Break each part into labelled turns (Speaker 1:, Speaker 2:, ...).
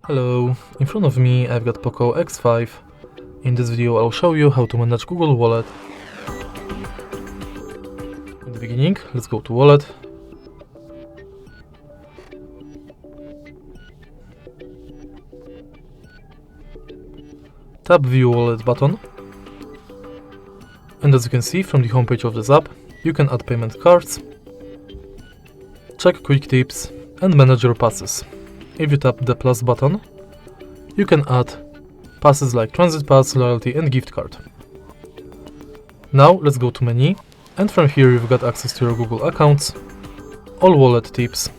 Speaker 1: Hello, in front of me I've got POCO X5. In this video I'll show you how to manage Google Wallet. In the beginning, let's go to Wallet. Tap View Wallet button. And as you can see from the homepage of this app, you can add payment cards, check quick tips and manage your passes. If you tap the plus button, you can add passes like Transit Pass, Loyalty and Gift Card. Now let's go to Menu, and from here you've got access to your Google accounts, all wallet tips.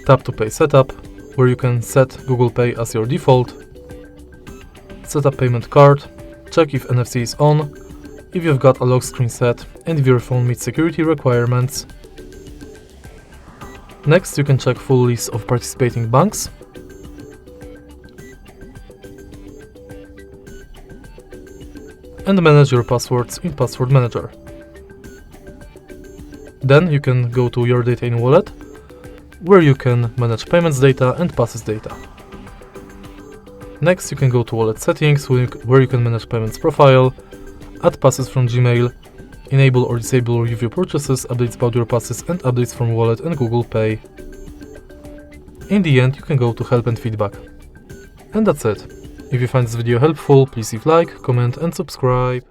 Speaker 1: Tap to Pay Setup, where you can set Google Pay as your default. Set up payment card, check if NFC is on, if you've got a lock screen set and if your phone meets security requirements. Next, you can check full list of participating banks. And manage your passwords in Password Manager. Then you can go to Your Data in Wallet, where you can manage payments data and passes data. Next, you can go to Wallet Settings, where you can manage payments profile, add passes from Gmail, enable or disable review purchases, updates about your passes and updates from Wallet and Google Pay. In the end, you can go to Help and Feedback. And that's it. If you find this video helpful, please leave like, comment and subscribe.